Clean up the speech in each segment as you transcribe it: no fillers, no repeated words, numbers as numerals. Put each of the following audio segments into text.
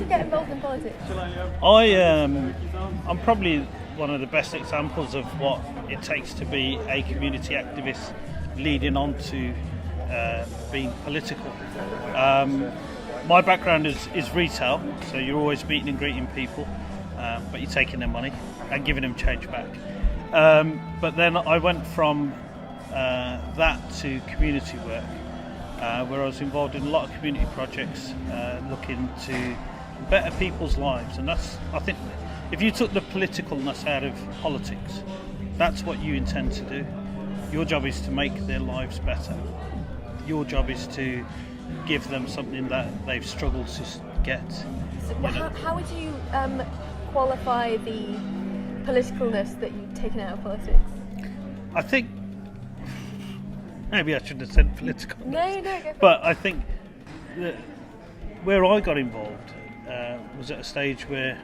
did you get involved in politics? I'm probably one of the best examples of what it takes to be a community activist leading on to being political. My background is retail, so you're always meeting and greeting people, but you're taking their money and giving them change back. But then I went from that to community work, where I was involved in a lot of community projects looking to better people's lives. And that's, I think, if you took the politicalness out of politics, that's what you intend to do. Your job is to make their lives better. Your job is to give them something that they've struggled to get. So how would you qualify the politicalness that you've taken out of politics? I think maybe I shouldn't have said political. No, go for it. But I think that where I got involved was at a stage where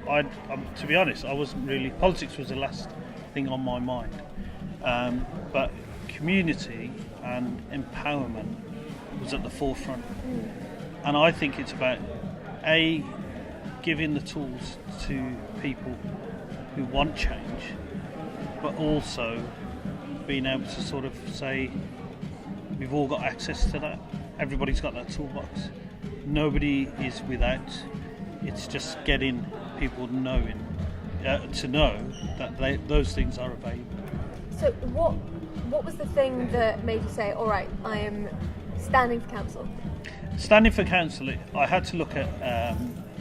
to be honest, I wasn't really. Politics was the last thing on my mind. But community and empowerment was at the forefront. And I think it's about giving the tools to people who want change, but also being able to sort of say we've all got access to that. Everybody's got that toolbox. Nobody is without. It's just getting people to know that those things are available. So what was the thing that made you say, all right, I am standing for council? Standing for council, I had to look at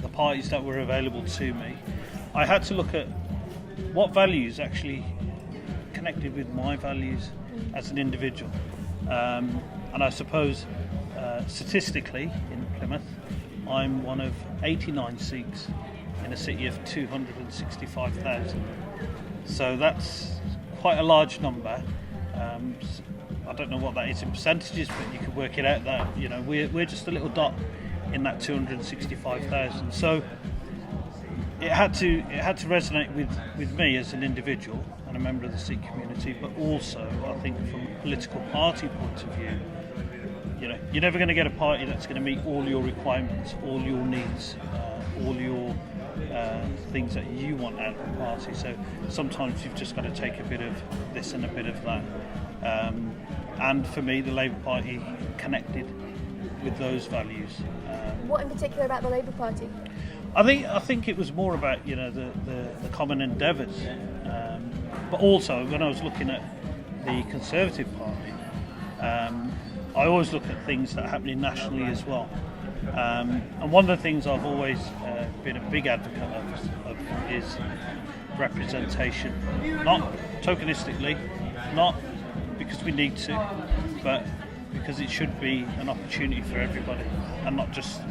the parties that were available to me. I had to look at what values actually connected with my values as an individual. And I suppose statistically in Plymouth, I'm one of 89 Sikhs in a city of 265,000. So that's quite a large number. I don't know what that is in percentages, but you could work it out that we're just a little dot in that 265,000. So it had to resonate with me as an individual and a member of the Sikh community, but also I think from a political party point of view, you're never going to get a party that's going to meet all your requirements, all your needs, all your things that you want out of the party. So sometimes you've just got to take a bit of this and a bit of that. And for me, the Labour Party connected with those values. What in particular about the Labour Party? I think it was more about the common endeavours, but also when I was looking at the Conservative Party, I always look at things that are happening nationally as well. And one of the things I've always been a big advocate of is representation, not tokenistically, not because we need to, but because it should be an opportunity for everybody, and not just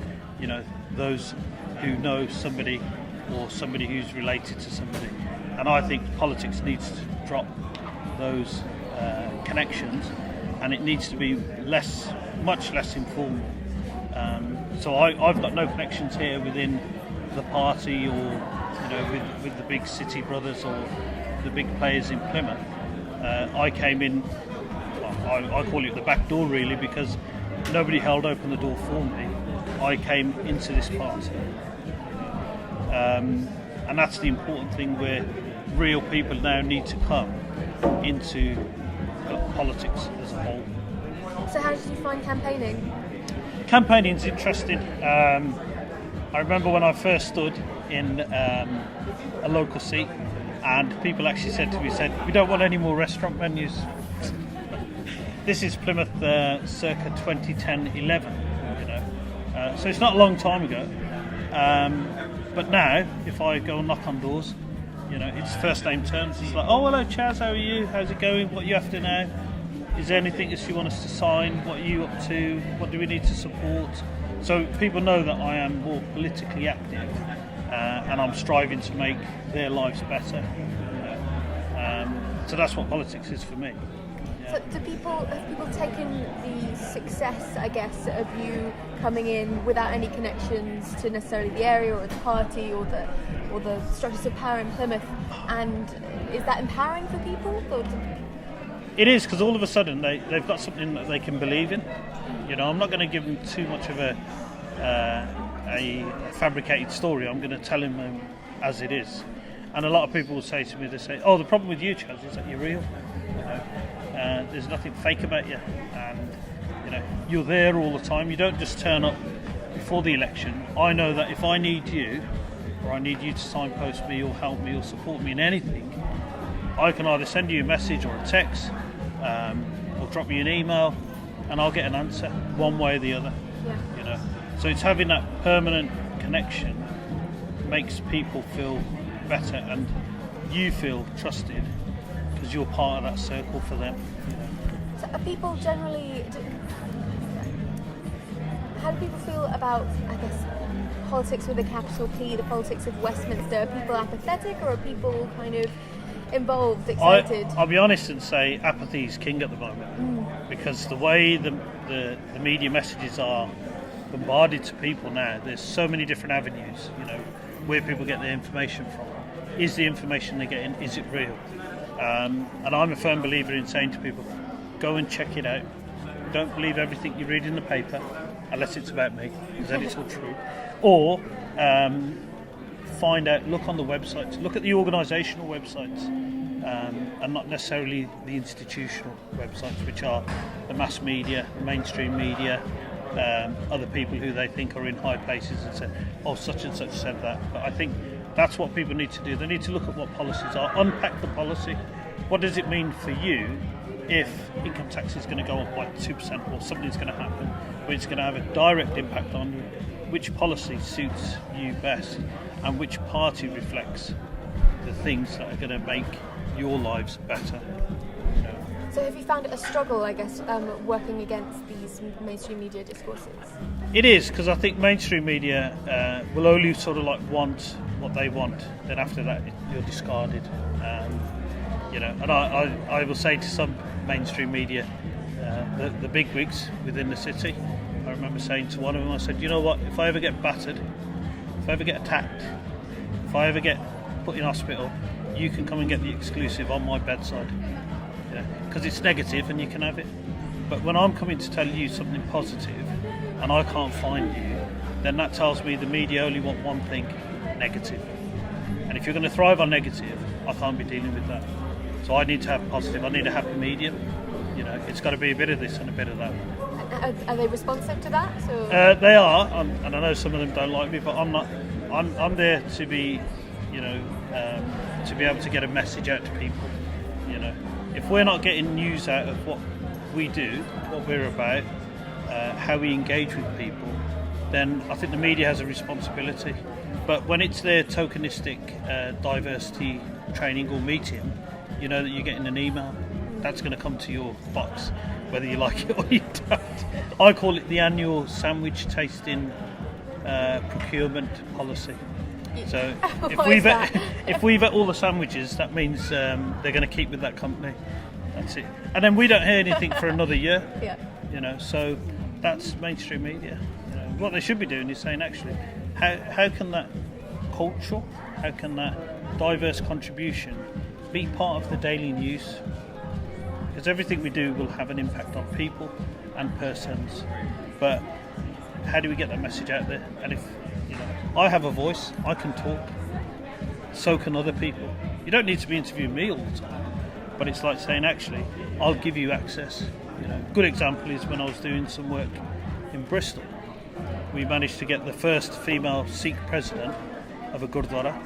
those who know somebody or somebody who's related to somebody. And I think politics needs to drop those connections, and it needs to be much less informal. So I've got no connections here within the party or with the big city brothers or the big players in Plymouth. I came in, I call it the back door really, because nobody held open the door for me. I came into this party. And that's the important thing, where real people now need to come into politics as a whole. So how did you find campaigning? Campaigning's interesting. I remember when I first stood in a local seat, and people actually said to me, we don't want any more restaurant menus. This is Plymouth circa 2010-11, so it's not a long time ago. But now, if I go and knock on doors, it's first name terms. It's like, oh, hello Chaz, how are you? How's it going? What are you after now? Is there anything else you want us to sign? What are you up to? What do we need to support? So people know that I am more politically active, and I'm striving to make their lives better. So that's what politics is for me. Yeah. So have people taken the success, I guess, of you coming in without any connections to necessarily the area or the party or the structures of power in Plymouth, and is that empowering for people? It is, because all of a sudden they've got something that they can believe in. I'm not going to give them too much of a a fabricated story. I'm going to tell him as it is. And a lot of people will say to me, they say, "Oh, the problem with you, Chaz, is that you're real. You know, there's nothing fake about you, and you know you're there all the time. You don't just turn up before the election. I know that if I need you, or I need you to signpost me, or help me, or support me in anything, I can either send you a message or a text, or drop me an email, and I'll get an answer one way or the other. Yeah. You know, so it's having that permanent connection makes people feel better, and you feel trusted because you're part of that circle for them. You know. So are people generally, how do people feel about, I guess, politics with a capital P, the politics of Westminster? Are people apathetic, or are people kind of involved, excited? I'll be honest and say apathy is king at the moment, because the way the media messages are bombarded to people now, there's so many different avenues, you know, where people get their information from. Is the information they're getting, is it real? And I'm a firm believer in saying to people, go and check it out. Don't believe everything you read in the paper, unless it's about me, because then it's all true. Or find out, look on the websites, look at the organisational websites, and not necessarily the institutional websites, which are the mass media, mainstream media, other people who they think are in high places and say, oh, such and such said that. But I think that's what people need to do. They need to look at what policies are, unpack the policy. What does it mean for you if income tax is going to go up by 2%, or something's going to happen where it's going to have a direct impact on you? Which policy suits you best, and which party reflects the things that are going to make your lives better? You know. So have you found it a struggle, I guess, working against these mainstream media discourses? It is, because I think mainstream media will only sort of like want what they want. Then after that, you're discarded. You know, and I will say to some mainstream media, the big wigs within the city, I remember saying to one of them, I said, you know what, if I ever get battered, if I ever get attacked, if I ever get put in hospital, you can come and get the exclusive on my bedside. Because it's negative and you can have it. But when I'm coming to tell you something positive and I can't find you, then that tells me the media only want one thing, negative. And if you're going to thrive on negative, I can't be dealing with that. So I need to have positive. I need a happy medium. You know, it's got to be a bit of this and a bit of that. Are they responsive to that? So? They are, and I know some of them don't like me, but I'm not. I'm there to be, you know, to be able to get a message out to people. You know, if we're not getting news out of what we do, what we're about, how we engage with people, then I think the media has a responsibility. But when it's their tokenistic diversity training or meeting, you know that you're getting an email. That's going to come to your box, whether you like it or you don't. I call it the annual sandwich tasting procurement policy. So if we vet all the sandwiches, that means they're going to keep with that company. That's it. And then we don't hear anything for another year. Yeah. You know, so that's mainstream media. You know, what they should be doing is saying, actually, how can that culture, how can that diverse contribution be part of the daily news? Because everything we do will have an impact on people and persons. But how do we get that message out there? And if, you know, I have a voice, I can talk, so can other people. You don't need to be interviewing me all the time, but it's like saying, actually, I'll give you access. You know, good example is when I was doing some work in Bristol. We managed to get the first female Sikh president of a Gurdwara,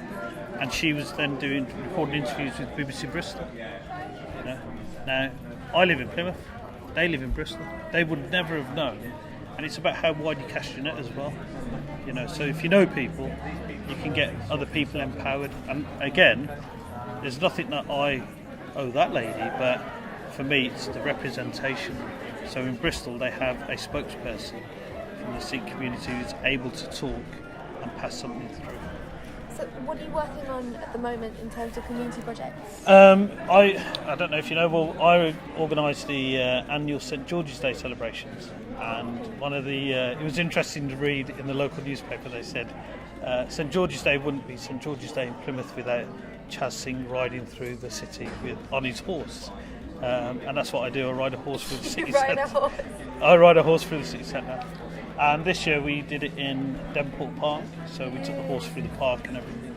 and she was then recording interviews with BBC Bristol. You know? Now, I live in Plymouth, they live in Bristol. They would never have known, and it's about how wide you cast your net as well. You know, so if you know people, you can get other people empowered. And again, there's nothing that I owe that lady, but for me, it's the representation. So in Bristol, they have a spokesperson from the Sikh community who's able to talk and pass something through. So what are you working on at the moment in terms of community projects? I don't know if you know, well, I organised the annual St George's Day celebrations, and one of the it was interesting to read in the local newspaper. They said St George's Day wouldn't be St George's Day in Plymouth without Chaz Sing riding through the city on his horse, and that's what I do. I ride a horse through the city centre. I ride a horse through the city centre. And this year we did it in Devonport Park, so we took the horse through the park and everything.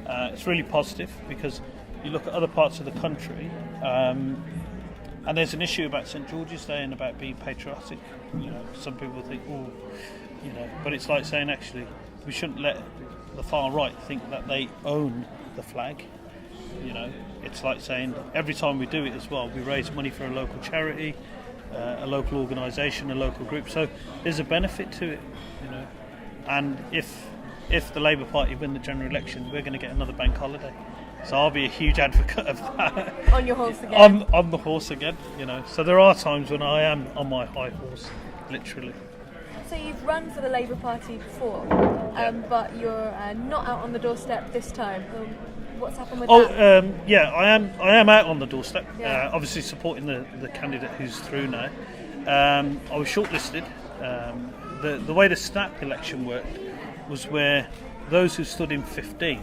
It's really positive because you look at other parts of the country, and there's an issue about St George's Day and about being patriotic. Some people think, but it's like saying actually we shouldn't let the far right think that they own the flag. It's like saying every time we do it as well, we raise money for a local charity, a local organisation, a local group. So there's a benefit to it, And if the Labour Party win the general election, we're going to get another bank holiday. So I'll be a huge advocate of that. On your horse again. On the horse again, So there are times when I am on my high horse, literally. So you've run for the Labour Party before, but you're not out on the doorstep this time. What's happened with that? I am out on the doorstep. Yeah. Obviously supporting the candidate who's through now. I was shortlisted. The way the snap election worked was where those who stood in 15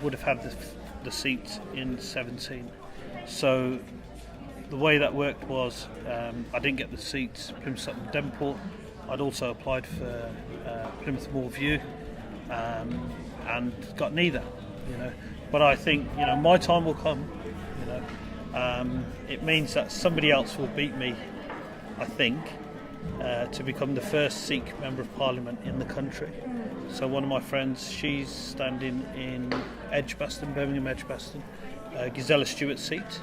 would have had the seats in 17. So the way that worked was I didn't get the seats Plymouth Sutton Devonport. I'd also applied for Plymouth Moorview and got neither. But I think my time will come. It means that somebody else will beat me, I think, to become the first Sikh Member of Parliament in the country. So one of my friends, she's standing in Edgbaston, Birmingham Edgbaston, Gisela Stewart's seat,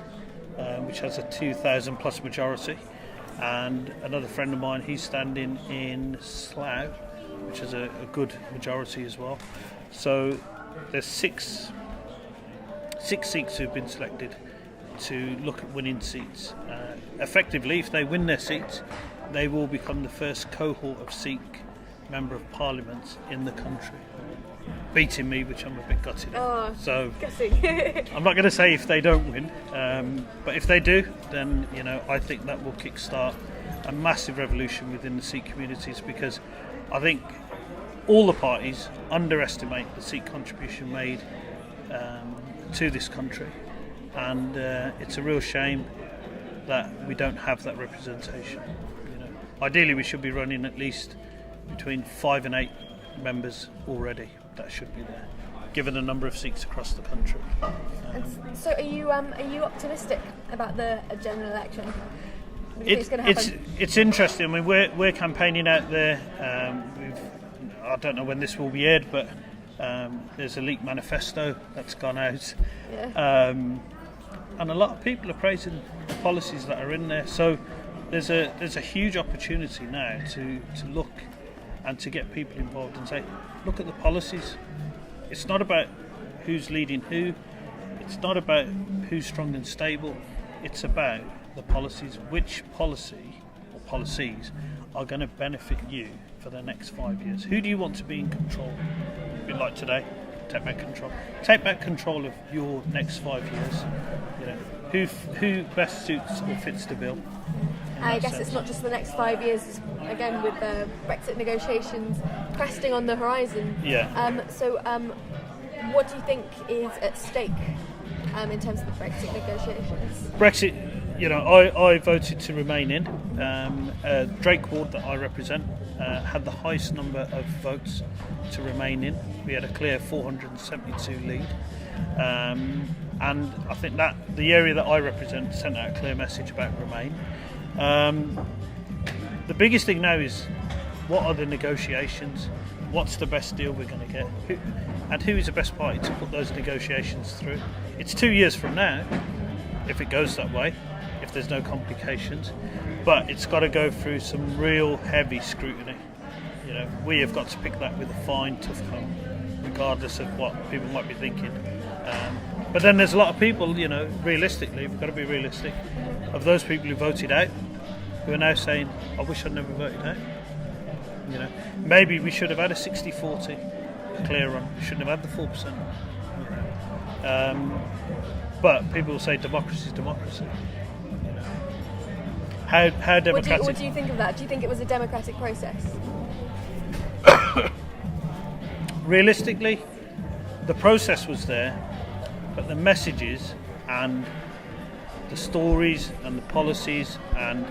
which has a 2,000 plus majority, and another friend of mine, he's standing in Slough, which has a good majority as well. So there's six Sikhs who've been selected to look at winning seats. Effectively, if they win their seats, they will become the first cohort of Sikh Member of Parliament in the country, beating me, which I'm a bit gutted at. So I'm not going to say if they don't win, but if they do, then I think that will kickstart a massive revolution within the Sikh communities, because I think all the parties underestimate the Sikh contribution made to this country, and it's a real shame that we don't have that representation. Ideally, we should be running at least between 5 and 8 members already. That should be there, given the number of seats across the country. So are you optimistic about the general election? It's going to happen? It's interesting. I mean, we're campaigning out there. I don't know when this will be aired, but there's a leaked manifesto that's gone out, and a lot of people are praising the policies that are in there. So there's a huge opportunity now to look and to get people involved and say, look at the policies. It's not about who's leading who. It's not about who's strong and stable. It's about the policies. Which policy or policies are going to benefit you for the next 5 years? Who do you want to be in control? A bit like today, take back control. Take back control of your next 5 years. Who best suits or fits the bill? I guess it's not just the next 5 years, again, with the Brexit negotiations cresting on the horizon. Yeah. So what do you think is at stake in terms of the Brexit negotiations? Brexit, I voted to remain in. Drake Ward, that I represent, had the highest number of votes to remain in. We had a clear 472 lead. And I think that the area that I represent sent out a clear message about Remain. The biggest thing now is, what are the negotiations? What's the best deal we're going to get? Who is the best party to put those negotiations through? It's 2 years from now, if it goes that way, if there's no complications. But it's got to go through some real heavy scrutiny. We have got to pick that with a fine, tough comb, regardless of what people might be thinking. But then there's a lot of people, realistically, we've got to be realistic, of those people who voted out, who are now saying, I wish I'd never voted out. Maybe we should have had a 60-40 clear run. We shouldn't have had the 4%. But people will say democracy is democracy. How democratic... What do you think of that? Do you think it was a democratic process? Realistically, the process was there, but the messages and the stories and the policies and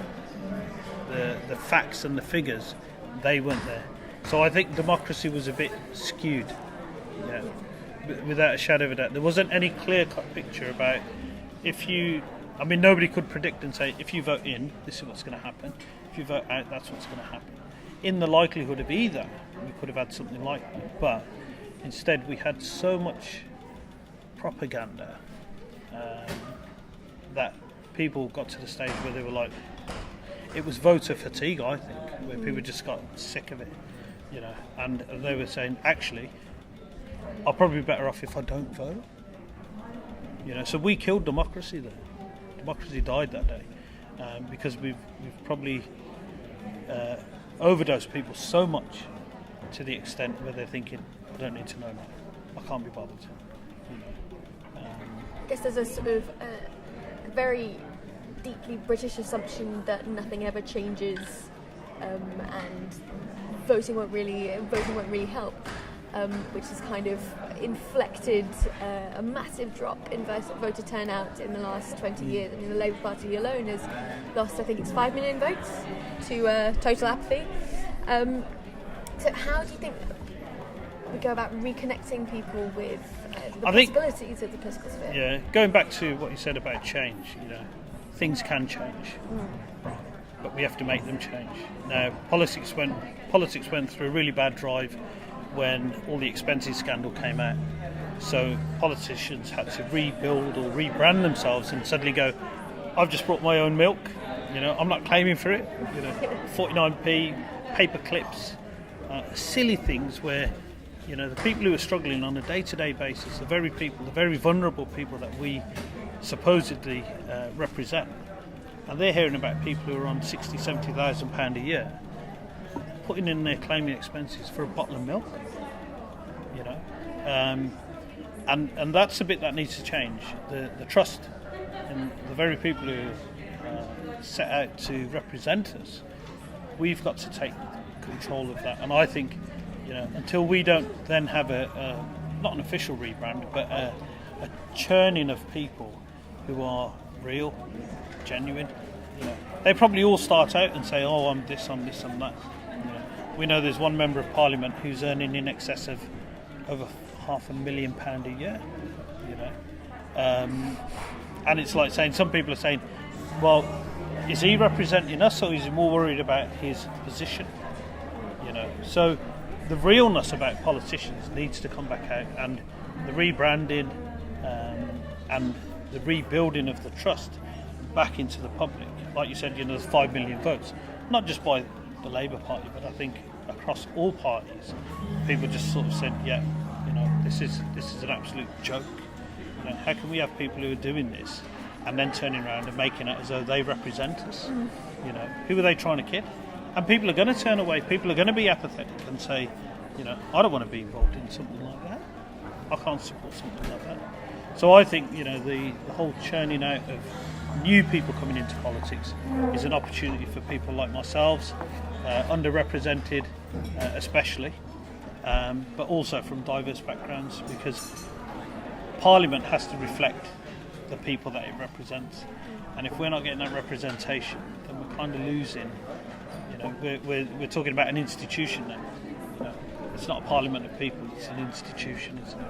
the facts and the figures they weren't there. So I think democracy was a bit skewed, without a shadow of a doubt. There wasn't any clear-cut picture about nobody could predict and say, if you vote in, this is what's going to happen. If you vote out, that's what's going to happen. In the likelihood of either, we could have had something like that. But instead, we had so much propaganda that people got to the stage where they were like, it was voter fatigue, I think, where people just got sick of it, and they were saying, actually, I'll probably be better off if I don't vote. So we killed democracy there. Democracy died that day because we've probably overdosed people so much to the extent where they're thinking, I don't need to know now. I can't be bothered. I guess there's a sort of very deeply British assumption that nothing ever changes, and voting won't really help, which has kind of inflected a massive drop in voter turnout in the last 20 years. I mean, the Labour Party alone has lost, I think it's 5 million votes to total apathy. So how do you think we go about reconnecting people with the possibilities of the political sphere? Yeah, going back to what you said about change, things can change, but we have to make them change. Now, politics went through a really bad drive when all the expenses scandal came out. So politicians had to rebuild or rebrand themselves and suddenly go, I've just brought my own milk, I'm not claiming for it, 49p, paper clips, silly things where, the people who are struggling on a day-to-day basis, the very vulnerable people that we supposedly represent, and they're hearing about people who are on £60,000-70,000 a year, putting in their claiming expenses for a bottle of milk, and that's a bit that needs to change. The trust in the very people who set out to represent us, we've got to take control of that. And I think, until we don't then have not an official rebrand, but a churning of people who are real, genuine. They probably all start out and say, "Oh, I'm this, I'm that." We know there's one member of Parliament who's earning in excess of over £500,000 a year. And it's like saying, some people are saying, "Well, is he representing us, or is he more worried about his position?" So the realness about politicians needs to come back out, and the rebranding and the rebuilding of the trust back into the public. Like you said, there's 5 million votes, not just by the Labour Party, but I think across all parties. People just sort of said, this is an absolute joke. How can we have people who are doing this and then turning around and making it as though they represent us? Who are they trying to kid? And people are going to turn away. People are going to be apathetic and say, I don't want to be involved in something like that. I can't support something like that. So I think, the whole churning out of new people coming into politics is an opportunity for people like myself, underrepresented especially, but also from diverse backgrounds, because Parliament has to reflect the people that it represents. And if we're not getting that representation, then we're kind of losing. We're talking about an institution now. It's not a parliament of people, it's an institution, isn't it?